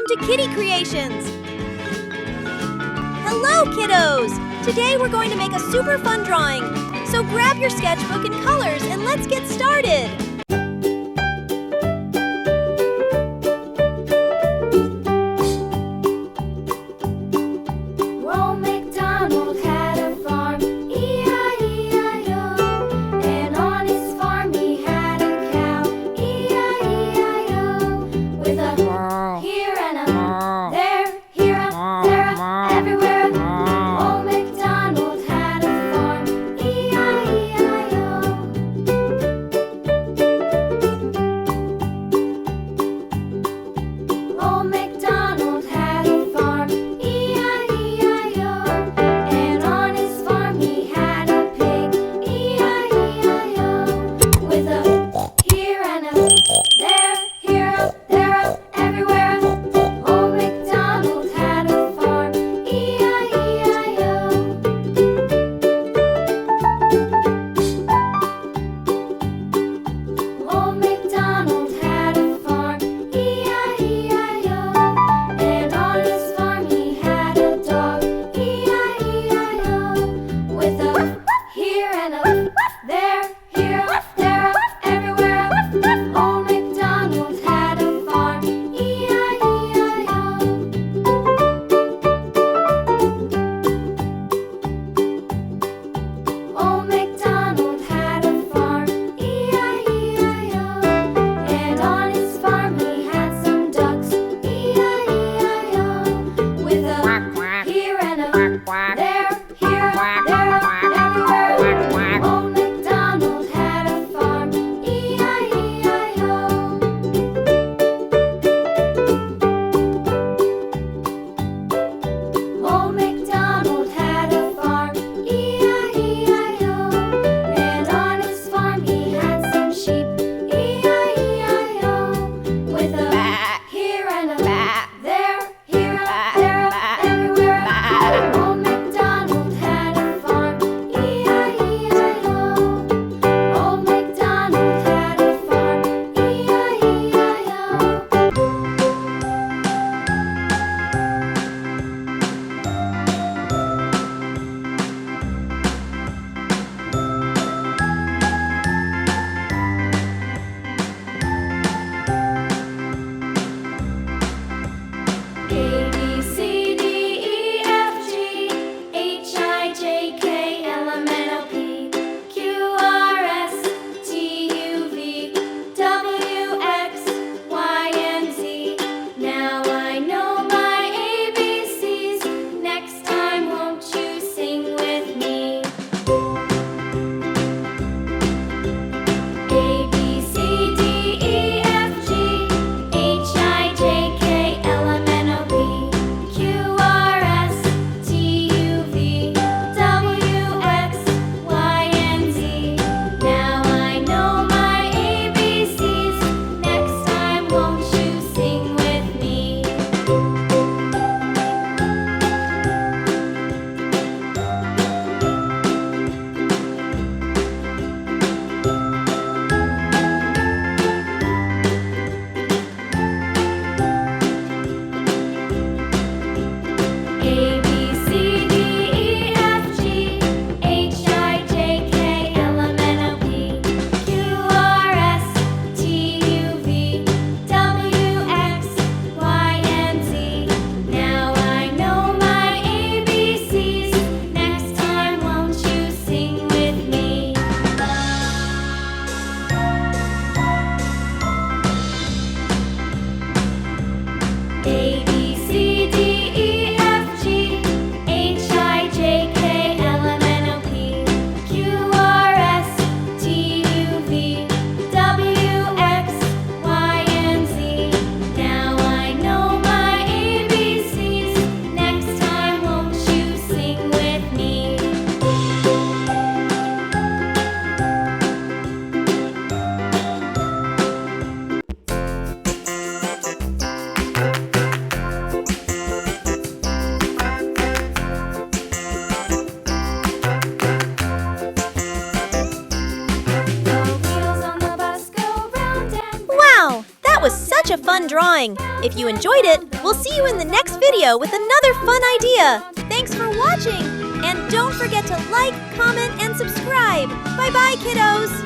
Welcome to Kitty Creations! Hello, kiddos! Today we're going to make a super fun drawing. So grab your sketchbook and colors and let's get started! Old Macdonald had a farm, E-I-E-I-O. And on his farm he had a cow, E-I-E-I-O. With a here and a there, here a, there a, everywhere. Old Macdonald had a farm, E-I-E-I-O. Old Macdonald had a farm, E-I-E-I-O. And on his farm he had a pig, E-I-E-I-O. With a here and a there, here a, there a, everywhere. Old Macdonald had a farm, E-I-E-I-O. Old Macdonald had a farm, E-I-E-I-O. And on his farm he had a dog, E-I-E-I-O. With a here and a there, here a, there a, everywhere. Old Macdonald had a farm, E-I-E-I-O. Old Macdonald had a farm, E-I-E-I-O. And on his farm he had some ducks, E-I-E-I-O. With a here and a there, here a, there a, everywhere. Old Macdonald had a farm, E-I-E-I-O. Old Macdonald had a farm, E-I-E-I-O. And on his farm he had some sheep, E-I-E-I-O. With a here and a there, here a, there a, everywhere. Old Macdonald had a farm, E-I-E-I-O. Old Macdonald had a farm, A, B, C, D, E, F, G, H, I, J, K, L, M, N, O, P, Q, R, S, T, U, V, W, X, Y, and Z. Now I know my ABCs. Next time, won't you sing with me? A, B, C, D, E, F, G, H, I, J, K, L, M, N, O, P, Q, R, S, T, U, V, W, X, Y, and Z. Now I know my ABCs. Next time, won't you sing with me? A, B, C, D, E, F, G, H, I, J, K, L, M, N, O, P, Q, R, S, T, U, V, W, X, Y, and Z. Now I know my ABCs. Next time, won't you sing with me? A, B, C, D, E, F, G, H, I, J, K, L, M, N, O, P, Q, R, S, T, U, V, W, X, Y, and Z. Now I know my ABCs. Next time, won't you sing with me? drawing. If you enjoyed it, we'll see you in the next video with another fun idea. Thanks for watching! And don't forget to like, comment, and subscribe. Bye-bye, kiddos!